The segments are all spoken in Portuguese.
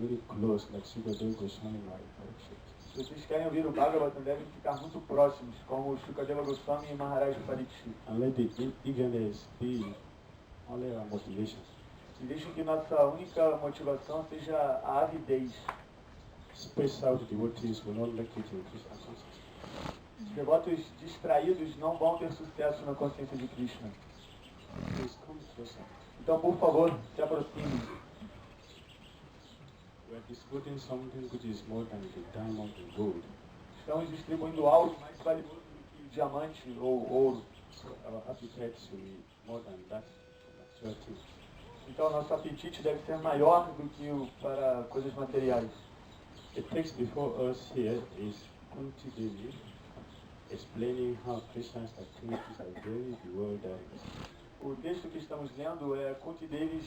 very close, like Sukadeva Goswami Maharaj Parikshit. Se vocês querem ouvir o Bhagavatam, devem ficar muito próximos, como o Shukadeva Goswami e Maharaj Parikshit. And let the eagerness be only our motivation. E deixem que nossa única motivação seja a avidez. Spaced out devotees will not make it in Krishna consciousness. Os devotos distraídos não vão ter sucesso na consciência de Krishna. Please come closer. Então, por favor, se aproxime. We are distributing something which is more than the diamond and gold. Estamos distribuindo algo mais valioso do que diamante ou ouro. So our appetite should be more than that material thing. Então, nosso apetite deve ser maior do que o para coisas materiais. The text before us here is Kunti Devi explaining how Krishna's activities are very bewildering. O texto que estamos lendo é Kunti Devi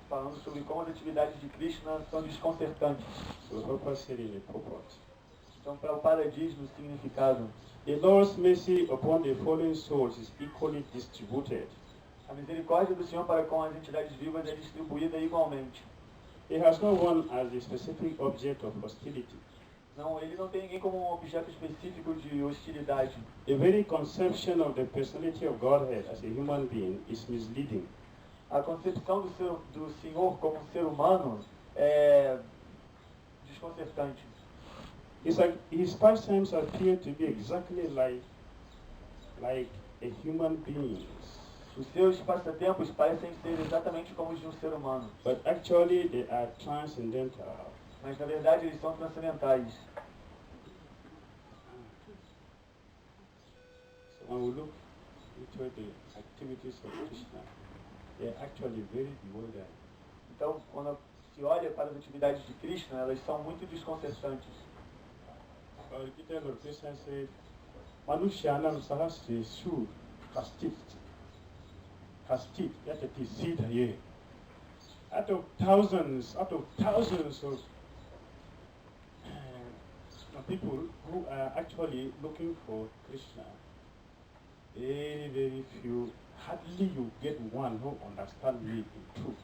falando sobre como as atividades de Krishna são desconcertantes. So Prabhupada said in the purport, Então, Prabhupada diz no significado: the Lord's mercy upon the fallen souls is equally distributed. a misericórdia do Senhor para com as entidades vivas é distribuída igualmente. He has no one as a specific object of hostility. Não, ele não tem ninguém como um objeto específico de hostilidade. The very conception of the personality of Godhead as a human being is misleading. A concepção do Senhor como um ser humano é desconcertante. His pastimes appear to be exactly like a human being. Os seus passatempos parecem ser exatamente como os de um ser humano, But actually they are transcendental. mas na verdade eles são transcendentais. So when we look into the activities of Krishna, they are actually very bewildering. Então, quando se olha para as atividades de Krishna, elas são muito desconcertantes. Lord Gita, Lord Krishna said, Manushyanam sahasreshu kastit. Kastit, that is seed here. Out of thousands of people who are actually looking for Krishna, very, very few, hardly you get one who understands me in truth.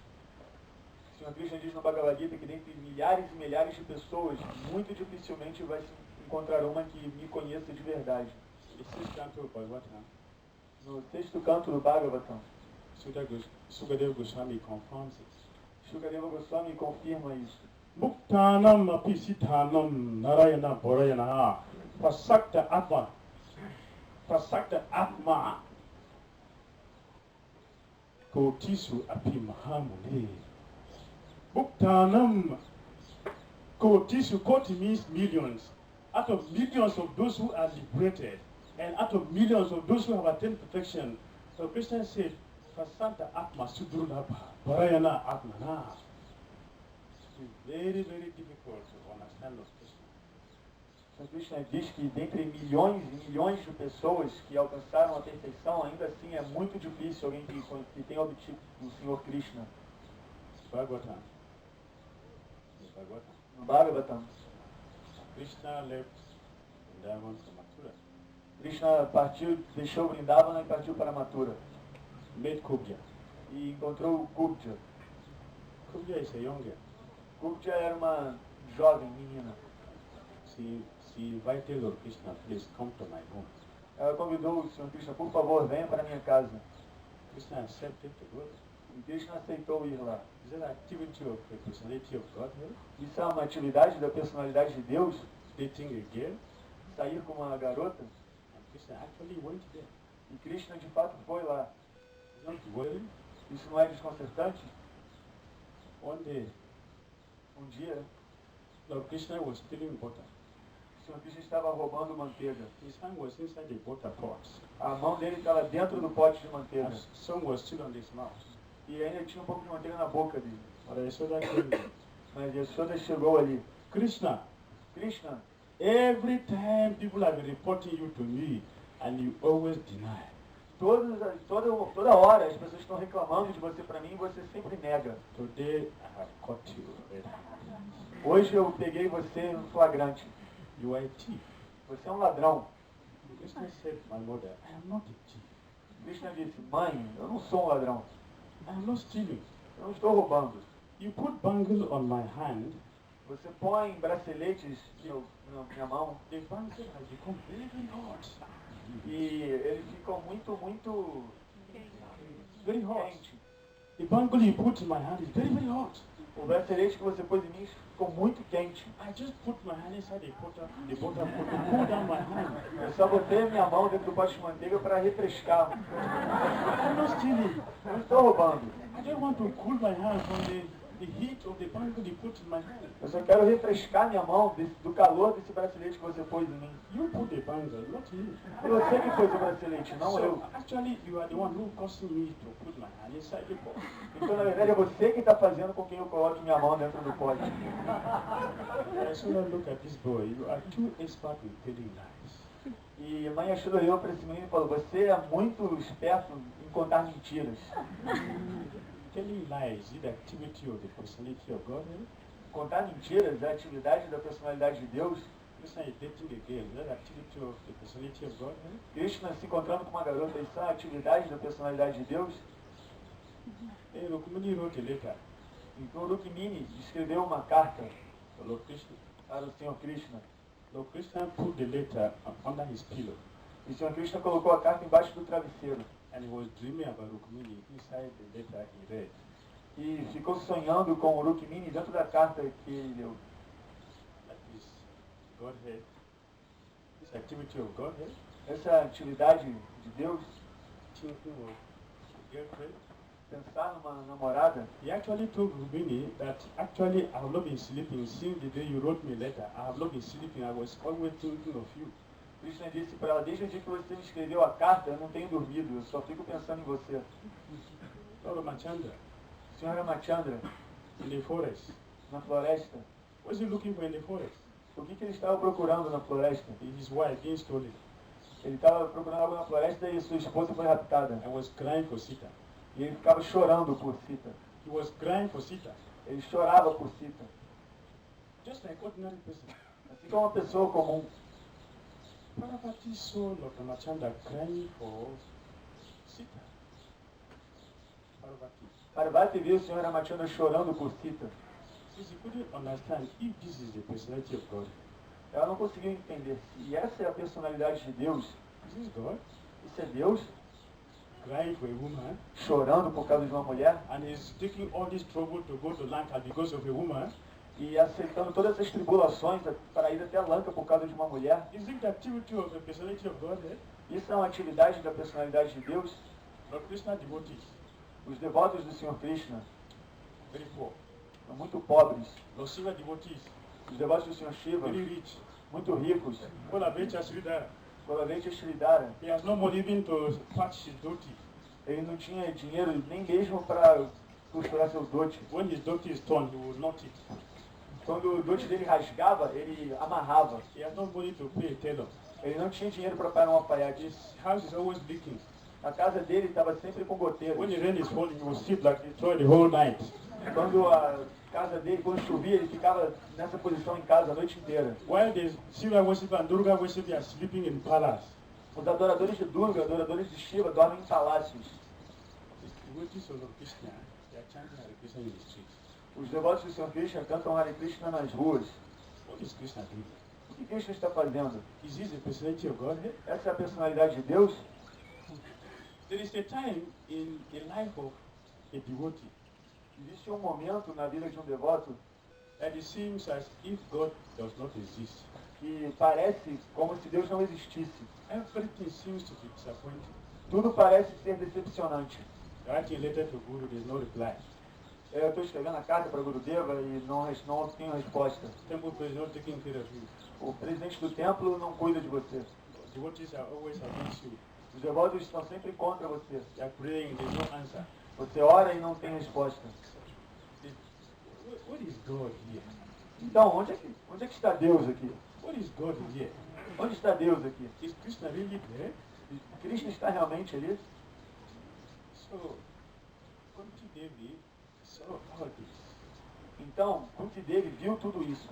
O Senhor Krishna diz no Bhagavad Gita que dentre milhares e milhares de pessoas, muito dificilmente vai se encontrar uma que me conheça de verdade. The sixth canto of Bhagavatam, No sexto canto do Bhagavatam, Sukadeva Goswami confirms it. Shukadeva Goswami confirma isso. Muktanam apisithanam narayana borayana pasakta atma kotisu api mahamune. Muktanam kotisu, koti means millions. Out of millions of those who are liberated and out of millions of those who have attained perfection, so Krishna said, pasakta atma sudurlabha borayana atmana. It's very, very difficult to understand Lord Krishna. O Senhor Krishna diz que dentre milhões e milhões de pessoas que alcançaram a perfeição, ainda assim é muito difícil alguém que tenha obtido o Senhor Krishna. Bhagavatam. No Bhagavatam, Krishna left Vrindavan for Mathura. Krishna partiu, deixou Vrindavana e partiu para Mathura. Met Kubja. E encontrou Kubja. Kubja is a young girl. Kubja era uma jovem menina. She invited Lord Krishna, please come to my home. Ela convidou o Senhor Krishna, por favor, venha para minha casa. Krishna accepted to go. E Krishna aceitou ir lá. Is that activity of the personality of God here? Isso é uma atividade da personalidade de Deus? Dating a girl? Sair com uma garota? And Krishna actually went there. E Krishna de fato foi lá. It's not worrying. Isso não é desconcertante? One day, Um dia, Lord Krishna was stealing butter. o Senhor Krishna estava roubando manteiga. His hand was inside the butter pot. A mão dele estava dentro do pote de manteiga. And some was still on his mouth. E ainda tinha um pouco de manteiga na boca dele. But Yashoda came there. Mas Yashoda chegou ali. Krishna, Krishna, every time people have been reporting you to me and you always deny. toda hora as pessoas estão reclamando de você para mim e você sempre nega. Today I have caught you red-handed. Hoje eu peguei você no flagrante. You are a thief. Você é um ladrão. Krishna said, my mother, I am not a thief. Krishna disse, mãe, eu não sou um ladrão. I am not stealing. Eu não estou roubando. You put bangle on my hand, Você põe braceletes na minha mão the bangle has become very, very hot. e eles ficam muito Very hot. quentes. The bangle you put in my hand is very, very hot. O bracelete que você pôs em mim ficou muito quente. I just put my hand inside the butter to cool down my hand. Eu só botei a minha mão dentro do pote de manteiga para refrescar. I'm not stealing. Não estou roubando. I just want to cool my hand from the heat of the bangle you put in my hand. Eu só quero refrescar minha mão do calor desse bracelete que você pôs em mim. You put the bangle, not you. Foi você que pôs o bracelete, não eu. So actually, you are the one who causing me to put my hand inside the pot. Então, na verdade, é você que está fazendo com que eu coloque minha mão dentro do pote. So now look at this boy. You are too expert in telling lies. E a mãe Ashura olhou para esse menino e falou, você é muito esperto em contar mentiras. Telling lies is the activity of the personality of God. Contar mentiras é a atividade da personalidade de Deus. Krishna is dating a girl. Is that the activity of the personality of God? Krishna se encontrando com uma garota, isso é a atividade da personalidade de Deus. Hey, Rukmini wrote a letter Então Rukmini escreveu uma carta to Lord Krishna. para o Senhor Krishna. Lord Krishna put the letter under his pillow, E o Senhor Krishna colocou a carta embaixo do travesseiro. and he was dreaming about Rukmini. Inside the letter he read, E ficou sonhando com o Rukmini dentro da carta que ele leu. that is Godhead, this activity of Godhead, Essa atividade de Deus, thinking of a girlfriend. pensar numa namorada, He actually told Rukmini that actually I have not been sleeping since the day you wrote me a letter. I have not been sleeping. I was always thinking of you. Krishna disse para ela, desde o dia que você me escreveu a carta, eu não tenho dormido, eu só fico pensando em você. Lord Ramachandra, Senhora Ramachandra, in the forest. na floresta, What's he looking for in the forest? o que ele estava procurando na floresta? His wife being stolen. Ele estava procurando algo na floresta e sua esposa foi raptada. I was crying for Sita. E ele ficava chorando por Sita. He was crying for Sita. Ele chorava por Sita. Just like ordinary person. Assim como uma pessoa comum. Parvati saw Lord Ramachandra crying for Sita. Parvati. Parvati viu o Senhor Ramachandra chorando por Sita. Since he couldn't understand if this is the personality of God. Ela não conseguiu entender se essa é a personalidade de Deus. Is this God? Isso é Deus Crying for a woman, chorando por causa de uma mulher and he's taking all this trouble to go to Lanka because of a woman. e aceitando todas essas tribulações para ir até Lanka por causa de uma mulher. Is it the activity of the personality of God? Isso é uma atividade da personalidade de Deus. Lord Krishna devotees, Os devotos do Senhor Krishna very poor. são muito pobres. Lord Shiva devotees, Os devotos do Senhor Shiva, very rich. muito ricos. Kolabecha Sridhara, Provavelmente Sridhara, he has no money even to patch his dhoti. ele não tinha dinheiro nem mesmo para costurar seu dote. When his dhoti is torn, he will knot it. Quando o dote dele rasgava, ele amarrava. He has no money to pay a tailor. Ele não tinha dinheiro para pagar um alfaiate. His house is always leaking. A casa dele estava sempre com goteiras. When the rain is falling, he will sleep like he tried the whole night. Quando a casa dele, quando chovia, ele ficava nessa posição em casa a noite inteira. While the Shiva worshipper and Durga worshipper are sleeping in palace. Os adoradores de Durga, adoradores de Shiva, dormem em palácios. The devotees of Lord Krishna, they are chanting Hare Krishna in the streets. Os devotos do Senhor Krishna cantam Hare Krishna nas ruas. What is Krishna doing? O que Krishna está fazendo? Is this the personality of God? Essa é a personalidade de Deus? There is a time in the life of a devotee Existe um momento na vida de um devoto that it seems as if God does not exist. que parece como se Deus não existisse. Everything seems to be disappointing. Tudo parece ser decepcionante. Writing a letter to Guru, there is no reply. Eu estou escrevendo a carta para Gurudeva e não tenho resposta. Temple priest is not taking care of you. O presidente do templo não cuida de você. Devotees are always against you. Os devotos estão sempre contra você. They are praying, there is no answer. Você ora e não tem resposta. What is God here? Então, onde é que está Deus aqui? What is God here? Onde está Deus aqui? Is Krishna really there? Cristo está realmente ali? So, Kunti Devi saw all this. Então, Kunti Devi viu tudo isso.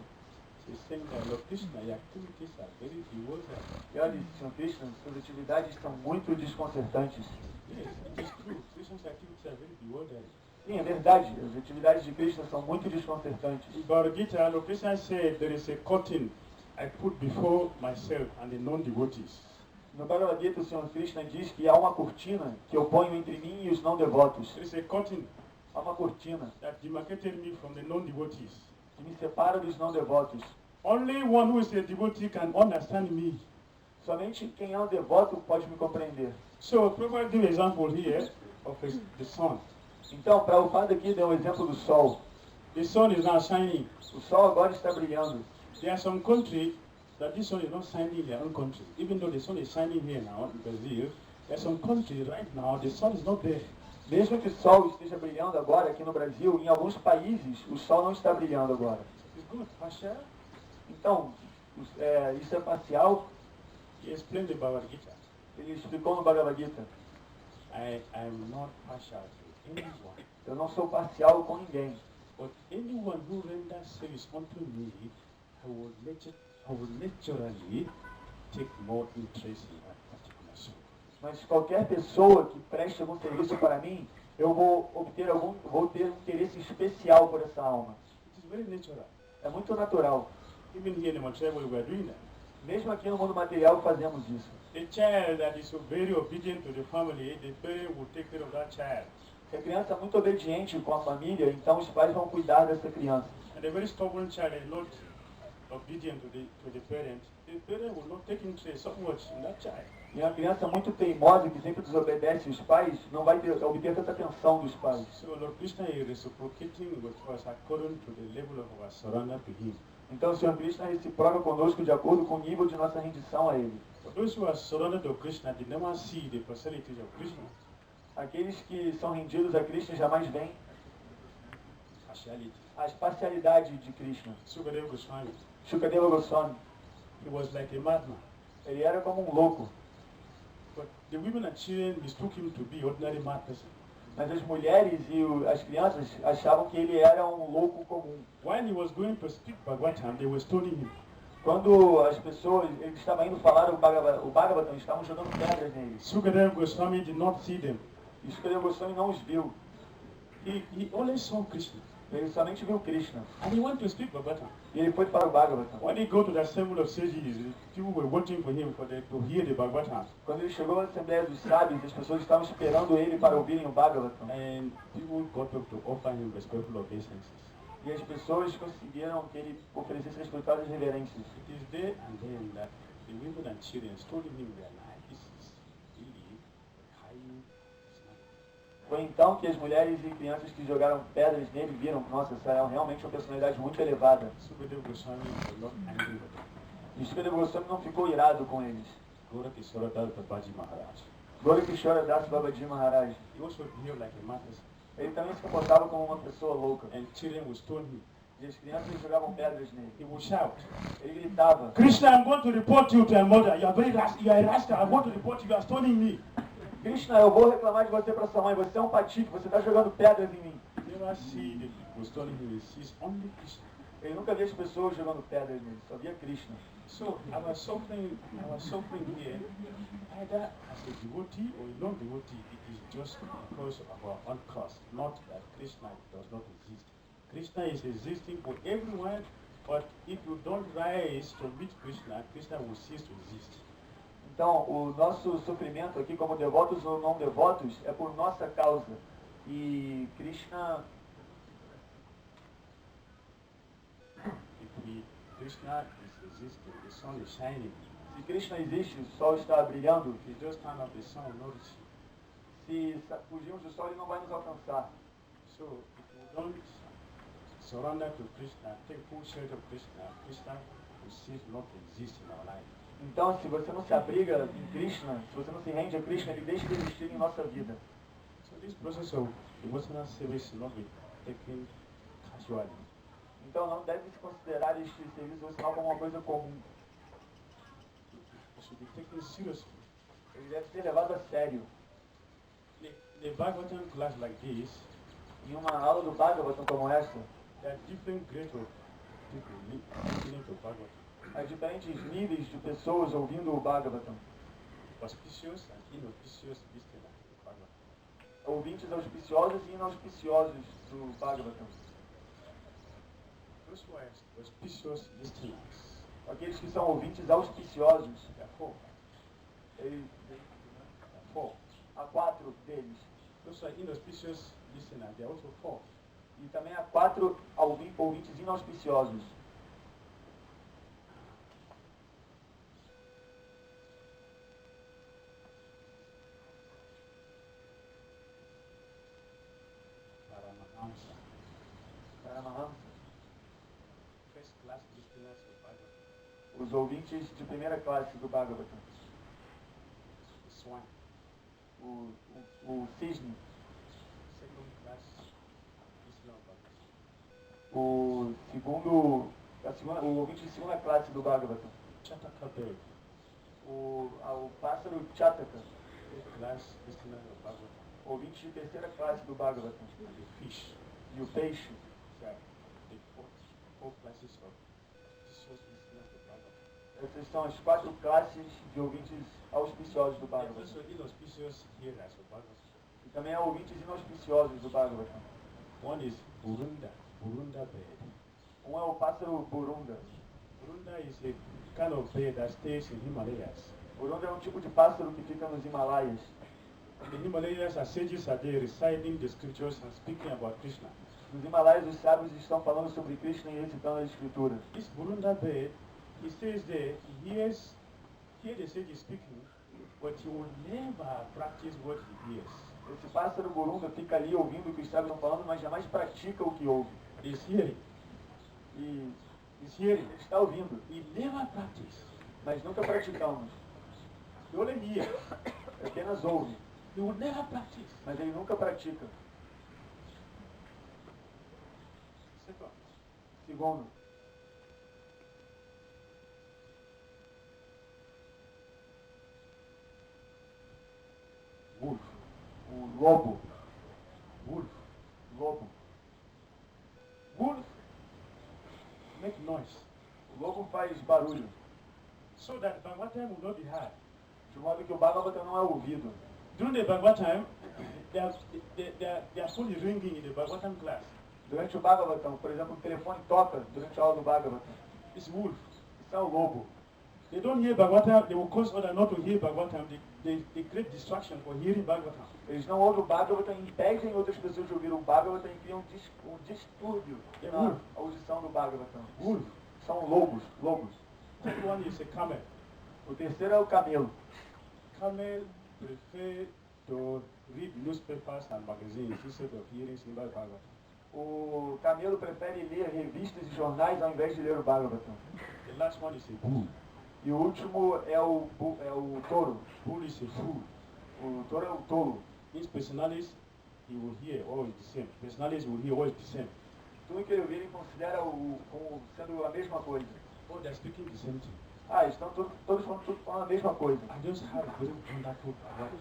She's saying that Lord Krishna, your activities are very bewildering. E ela disse, Senhor Krishna, suas atividades estão muito desconcertantes. Yes, it is true. Krishna's activities are very bewildering. Sim, é verdade. As atividades de Krishna são muito desconcertantes. In Bhagavad Gita, Lord Krishna said there is a curtain I put before myself and the non-devotees. No Bhagavad Gita, o Senhor Krishna diz que há uma cortina que eu ponho entre mim e os não devotos. There is a curtain Há uma cortina that demarcated me from the non-devotees. que me separa dos não devotos. Only one who is a devotee can understand me. Somente quem é um devoto pode me compreender. So, Prabhupada give example here of the sun. Então, Prabhupada aqui deu um exemplo do sol. The sun is now shining. O sol agora está brilhando. There are some countries that this sun is not shining in their own country. Even though the sun is shining here now in Brazil, there are some countries right now the sun is not there. Mesmo que o sol esteja brilhando agora aqui no Brasil, em alguns países o sol não está brilhando agora. It's good, partial. Então, isso é parcial. He explained the Bhagavad Gita. Ele explicou no Bhagavad Gita. I am not partial to anyone, Eu não sou parcial com ninguém. but anyone who renders service unto me, I will naturally take more interest in that particular soul. Mas qualquer pessoa que preste algum serviço para mim, eu vou ter um interesse especial por essa alma. It is very natural. É muito natural. Even here in Montreal, we are doing that. Mesmo aqui no mundo material fazemos isso. A child that is so very obedient to the family, the parent will take care of that child. Se a criança é muito obediente com a família, então os pais vão cuidar dessa criança. And a very stubborn child is not obedient to the parent will not take interest so much in that child. E uma criança muito teimosa, que sempre desobedece os pais, não vai obter tanta atenção dos pais. So Lord Krishna is reciprocating with us according to the level of our surrender to Him. Então o Senhor Krishna reciproca conosco de acordo com o nível de nossa rendição a Ele. For those who are surrendered to Krishna, they never see the facilities of Krishna. Aqueles que são rendidos a Krishna jamais veem Partiality. as parcialidades de Krishna. Sukadeva Goswami, Shukadeva Goswami, he was like a madman. ele era como um louco, But the women and children mistook him to be ordinary mad person. mas as mulheres e as crianças achavam que ele era um louco comum. While he was going to speak Bhagavatam, they were stoning him. Quando as pessoas, ele estava indo falar o Bhagavatam, estavam jogando pedras nele. Sukadeva Goswami did not see them. E Shukadeva Goswami não os viu. He only saw Krishna. Ele somente viu Krishna. And he went to speak Bhagavatam. E ele foi para o Bhagavatam. When he go to the assembly of sages, people were waiting for him to hear the Bhagavatam. Quando ele chegou à Assembleia dos Sábios, as pessoas estavam esperando ele para ouvirem o Bhagavatam. And people got up to offer him respectful obeisances. E as pessoas conseguiram que ele oferecesse respeitosas reverências. It is there and then that the women and children told him their life. This is really high. Foi então que as mulheres e crianças que jogaram pedras nele viram, nossa, essa é realmente uma personalidade muito elevada. Sukadeva Goswami was not angry with them. E Shukadeva Goswami não ficou irado com eles. Gorakishora Das Babaji Maharaj. Gorakishora Das Babaji Maharaj. He also behaved like a madman. Ele também se comportava como uma pessoa louca. And children would stone him. E as crianças jogavam pedras nele. He would shout, Ele gritava, Krishna, I'm going to report you to your mother. You are a rascal. I'm going to report you. You are stoning me. Krishna, eu vou reclamar de você para sua mãe, você é um patife, você está jogando pedras em mim. You never see the people stoning him. He sees only Krishna. Ele nunca via as pessoas jogando pedras nele, só via Krishna. So our suffering here, either as a devotee or a non-devotee, it is just because of our own cost, not that Krishna does not exist. Krishna is existing for everyone, but if you don't rise to meet Krishna, Krishna will cease to exist. Então, o nosso sofrimento aqui, como devotos ou não devotos, é por nossa causa. E Krishna, Krishna is existing, the sun is shining. se Krishna existe, o sol está brilhando, If you just turn off the sun, notice you. se fugirmos do sol, ele não vai nos alcançar. So if you don't surrender to Krishna, take full shelter of Krishna, Krishna will cease not to exist in our life. Então, se você não se abriga em Krishna, se você não se rende a Krishna, ele deixa de existir em nossa vida. So this process of devotional service should not be taken casually. Então, não deve se considerar este serviço devocional como uma coisa comum. It should be taken seriously. Ele deve ser levado a sério. The Bhagavatam class like this, Em uma aula do Bhagavatam como essa, there are different grades of people listening to Bhagavatam. há diferentes níveis de pessoas ouvindo o Bhagavatam. Auspicious and inauspicious listeners to Bhagavatam. ouvintes auspiciosos e inauspiciosos do Bhagavatam. Those who are auspicious listeners, Aqueles que são ouvintes auspiciosos, there are four. Há 4 deles. Those who are inauspicious listeners, there are also 4. E também há 4 ouvintes inauspiciosos. Paramahamsa. First class listeners of Bhagavatam. Os ouvintes de primeira classe do Bhagavatam. The swan. O cisne. Second class listener of Bhagavatam. O ouvinte de segunda classe do Bhagavatam. Chataka bird. O pássaro Chataka. Third class listener of Bhagavatam. Ouvinte de terceira classe do Bhagavatam. The fish. E o peixe. The four classes of auspicious listeners of Bhagavatam. Essas são as 4 classes de ouvintes auspiciosos do There are Bhagavatam. also inauspicious hearers of Bhagavatam. E também há ouvintes inauspiciosos do Bhagavatam. One is Burunda bird. Um é o pássaro Burunda. Burunda is a kind of bird that stays in Himalayas. Burunda é um tipo de pássaro que fica nos Himalaias. In the Himalayas, as sages are there reciting the scriptures and speaking about Krishna. Nos Himalaias, os sábios estão falando sobre Krishna e recitando as escrituras. This Burunda bird, he stays there, he hears the sages speaking, but he will never practice what he hears. Esse pássaro Burunda fica ali ouvindo o que os sábios estão falando, mas jamais pratica o que ouve. He's hearing. E He's hearing. ele está ouvindo, He never practice. mas nunca praticamos. He only hears. Ele apenas ouve, He will never practice. mas ele nunca pratica. Second, Segundo, wolf. o lobo. Wolf. Lobo. Wolf make noise O lobo faz barulho, so that Bhagavatam will not be heard. de modo que o Bhagavatam não é ouvido. During the Bhagavatam, they are fully ringing in the Bhagavatam class. Durante o Bhagavatam, por exemplo, o telefone toca durante a aula do Bhagavatam. It's wolf. Isso é o lobo. They don't hear Bhagavatam, they will cause others not to hear Bhagavatam. They create distraction for hearing Bhagavatam. Eles não ouvem o Bhagavatam, impedem outras pessoas de ouvir o Bhagavatam e criam um distúrbio na audição do Bhagavatam. Wolf. São lobos. Third one is a camel. O terceiro é o camelo. Camel prefer to read newspapers and magazines instead of hearing Srimad Bhagavatam. O camelo prefere ler revistas e jornais ao invés de ler o Bhagavatam. The last one is a bull. E o último é o touro. Bull is a fool. O touro é o tolo. His personalities, he will hear all the same. Personalities will hear all the same. Tudo que ele ouvir ele considera como sendo a mesma coisa. Oh, they're speaking the same thing. Estão todos falando a mesma coisa. I just had a very wonderful Bhagavad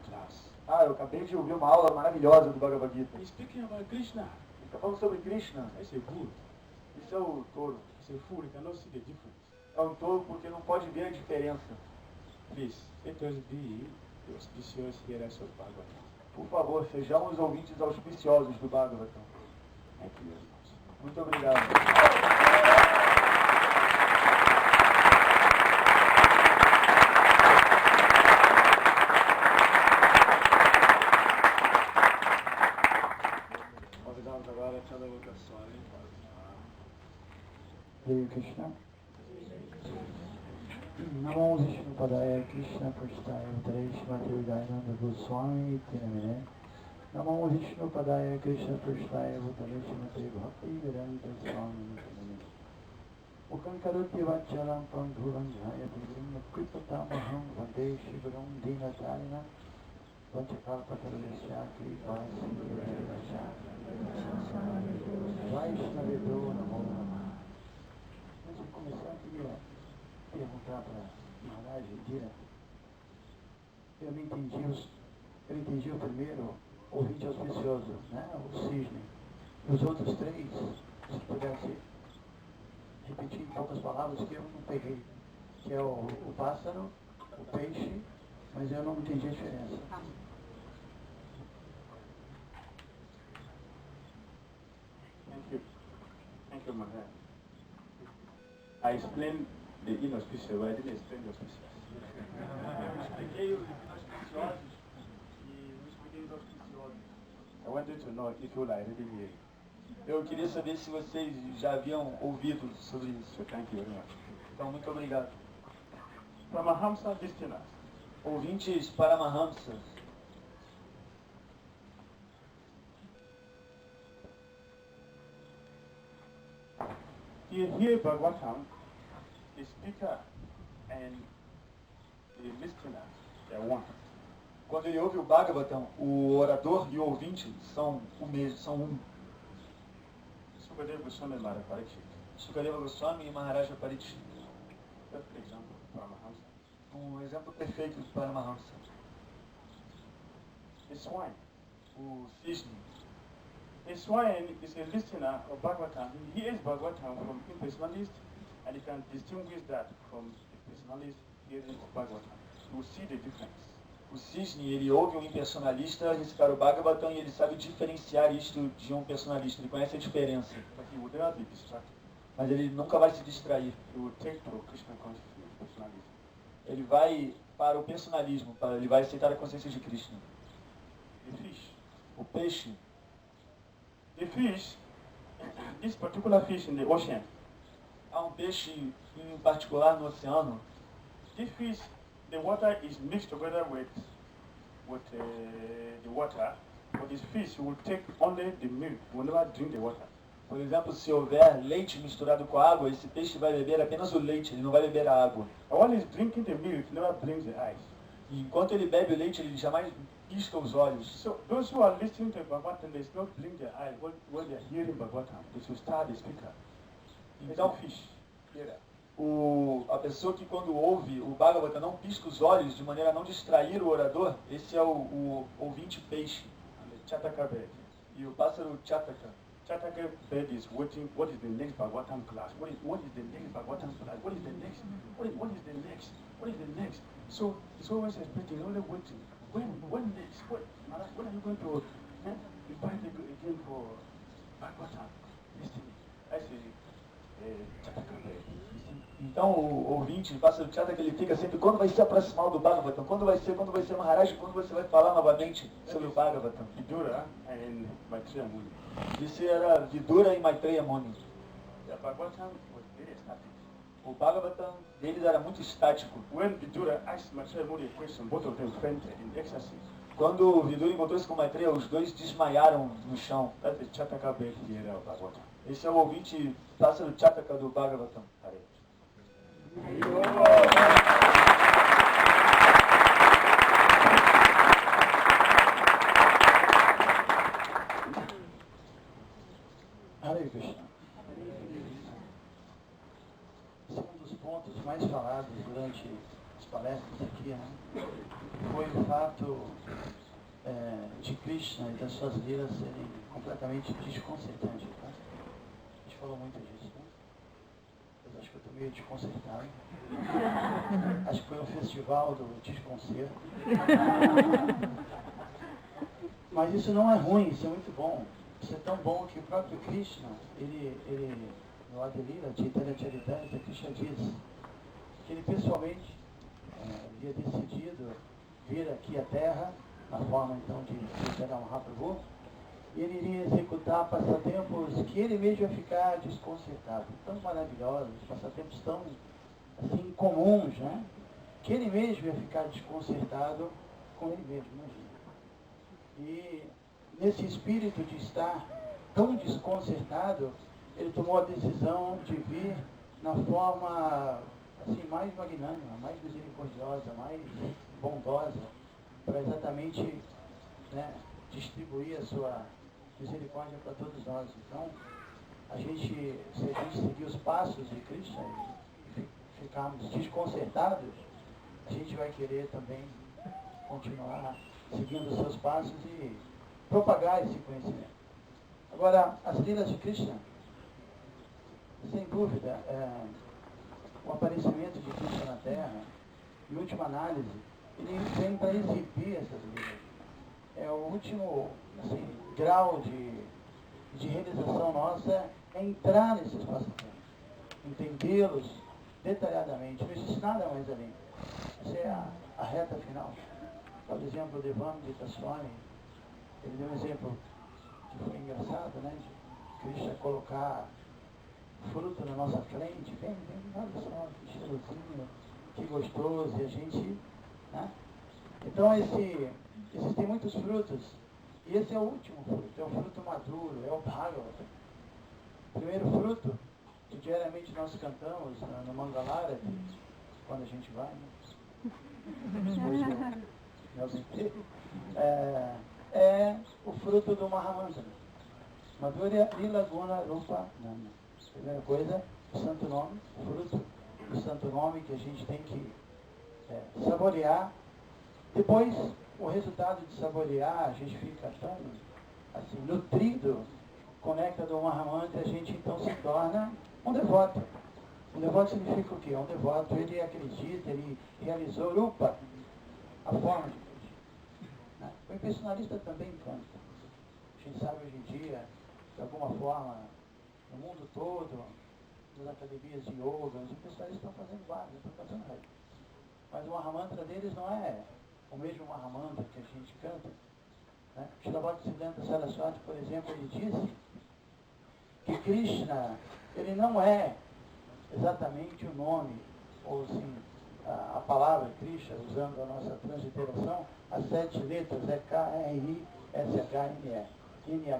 class. Eu acabei de ouvir uma aula maravilhosa do Bhagavad Gita. He's speaking about Krishna. Ele está falando sobre Krishna. That's a bull. Isso é o touro. It's a fool. He cannot see the difference. É um touro porque não pode ver a diferença. Please, let us be the auspicious hearers of Bhagavatam. Por favor, sejamos ouvintes auspiciosos do Bhagavatam. Thank you very much. Muito obrigado. Convidamos agora a Chandra Swami. Hare Krishna. Namo Vishnu Padaya Krishna Prasthaya Bhutale Shrimate Vidayananda Goswami Tinamine. Namo Vishnu Padaya Krishna Prasthaya Bhutale Shrimate Bhakti Vedanta Swami Tinamine. Mukam Karoti Vachalam Panghuram Jaya Divrim Kripatamaham Vande Shivaram Dinatarina Vanchakalpatarasya Kripasi Virasya Vaishnavedo Namo Namah. Antes de começar, eu queria perguntar para Maharaj Indira. Eu entendi o primeiro, ouvinte auspicioso, né? O cisne. E os outros 3, se pudesse repetir em poucas palavras que eu não peguei. Que é o pássaro, o peixe, mas eu não entendi a diferença. Thank you, Mahan. I explained the inauspicious, but I didn't explain the auspicious. Expliquei os inauspiciosos e não expliquei os auspiciosos. I wanted to know if you like reading here. Eu queria saber se vocês já haviam ouvido sobre isso. So thank you very much. Então, muito obrigado. Paramahamsa listeners, Ouvintes Paramahamsa, you hear Bhagavatam, the speaker and the listener, they are one. quando ele ouve o Bhagavatam, o orador e o ouvinte são o mesmo, são um. Sukadeva Goswami Maharaj Parikshit. Sukadeva Goswami e Maharaja Parikshit. Perfect example of Paramahamsa. Exemplo perfeito de Paramahamsa. The swine. O cisne. A swine is a listener of Bhagavatam. He hears Bhagavatam from impersonalist, and he can distinguish that from the personalist hearing of Bhagavatam. You will see the difference. O cisne, ele ouve um impersonalista recitar o Bhagavatam e ele sabe diferenciar isto de um personalista. Ele conhece a diferença. But he will never be distracted. Mas ele nunca vai se distrair. He will take to Krishna consciousness, personalism. Ele vai para o personalismo, ele vai aceitar a consciência de Krishna. The fish. O peixe, The fish, this particular fish in the ocean, há peixe em particular no oceano. this fish, the water is mixed together with the water. But this fish will take only the milk, will never drink the water. Por exemplo, se houver leite misturado com água, esse peixe vai beber apenas o leite, ele não vai beber a água. And while he's drinking the milk, he never blinks the eyes. E enquanto ele bebe o leite, ele jamais pisca os olhos. So those who are listening to Bhagavatam, they should not blink their eyes when they are hearing Bhagavatam. They should start the speaker. Então, fish. a pessoa que quando ouve o Bhagavatam não pisca os olhos de maneira a não distrair o orador, esse é o ouvinte peixe. And the Chataka bird. E o pássaro Chataka. Chataka bird is waiting. What is the next Bhagavatam class? What is the next Bhagavatam class? What is the next? What is the next? What is the next? So he's always expecting, only waiting. When next? When are you going to invite me again for Bhagavatam? Listening. I say, Chataka bird. Então o ouvinte, o pássaro Chataka, ele fica sempre, quando vai se aproximar do Bhagavatam? Quando vai ser Maharaj? Quando você vai falar novamente sobre o Bhagavatam? Vidura and Maitreya Muni. Isso era Vidura e Maitreya Muni. The Bhagavatam was very static. O Bhagavatam deles era muito estático. When Vidura asked Maitreya Muni a question, both of them fainted in ecstasy. Quando o Vidura encontrou-se com Maitreya, os dois desmaiaram no chão. That's the Chataka bird here of Bhagavatam. Esse é o ouvinte pássaro Chataka do Bhagavatam. Hare Krishna. Esse é um dos pontos mais falados durante as palestras aqui, né? Foi o fato de Krishna e das suas lilas serem completamente desconcertantes. Tá? A gente falou muito disso, né? Eu acho que eu estou meio desconcertado. Acho que foi um festival do desconcerto. Mas isso não é ruim, isso é muito bom. Isso é tão bom que o próprio Krishna, ele no Adilila, Chaitanya Charitamrita, Krishna diz que ele pessoalmente havia decidido vir aqui à Terra, na forma então de Chaitanya Mahaprabhu, e ele iria executar passatempos que ele mesmo ia ficar desconcertado, tão maravilhosos, passatempos tão assim comuns, né? Que ele mesmo ia ficar desconcertado com ele mesmo, imagina. E nesse espírito de estar tão desconcertado, ele tomou a decisão de vir na forma assim, mais magnânima, mais misericordiosa, mais bondosa, para exatamente, né, distribuir a sua misericórdia para todos nós. Então, se a gente seguir os passos de Krishna e ficarmos desconcertados, a gente vai querer também continuar seguindo os seus passos e propagar esse conhecimento. Agora, as lilas de Krishna, sem dúvida, o aparecimento de Krishna na Terra, em última análise, ele vem para exibir essas lilas. É o último grau de realização nossa é entrar nesses passatempos, entendê-los detalhadamente. Não existe nada mais além. Essa é a reta final. Por exemplo, o Devame de Tasswami, ele deu um exemplo que foi engraçado, né? De Krishna colocar fruto na nossa frente, vem, olha só, que cheirosinho, que gostoso, e a gente, né? Então existem muitos frutos, e esse é o último fruto, é o fruto maduro, é o Bhagavata. O primeiro fruto, que diariamente nós cantamos no Mangalara, quando a gente vai, né? Depois é o fruto do Mahamantra. Madhurya Lila Guna Rupa Nama. Primeira coisa, o santo nome, o fruto do santo nome que a gente tem que saborear. Depois, o resultado de saborear, a gente fica tão assim, nutrido, conecta do Mahamantra, a gente então se torna um devoto. Um devoto significa o quê? Um devoto, ele acredita, ele realizou Rupa, a forma de Krishna. O impressionalista também canta. A gente sabe hoje em dia, de alguma forma, no mundo todo, nas academias de yoga, os impressionalistas estão fazendo vários, estão cantando rei. Mas o Mahamantra deles não é o mesmo Mahamantra que a gente canta. Né? Srila Bhaktisiddhanta Saraswati, por exemplo, ele disse que Krishna, ele não é exatamente o nome, ou assim, a palavra Krishna, usando a nossa transliteração, as 7 letras, é K-R-I-S-H-N-E.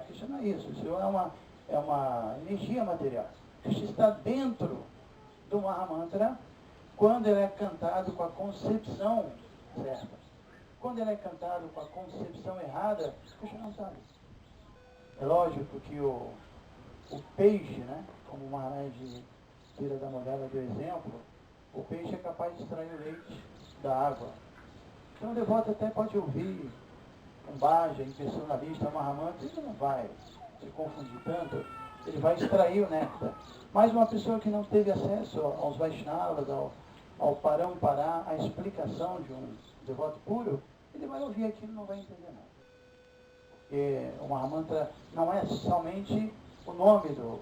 Krishna não é isso, isso é uma energia material. Krishna está dentro do Mahamantra quando ele é cantado com a concepção certa. Quando ele é cantado com a concepção errada, Krishna não sabe. É lógico que o peixe, né, como o Maharaj Tira da Modela deu exemplo, o peixe é capaz de extrair o leite da água. Então o devoto até pode ouvir um bhaja, impressionalista, Mahamantra, ele não vai se confundir tanto, ele vai extrair o néctar. Mas uma pessoa que não teve acesso aos Vaishnavas, ao Parampará, à explicação de um devoto puro, ele vai ouvir aquilo e não vai entender nada. Porque o Mahamantra não é somente o nome do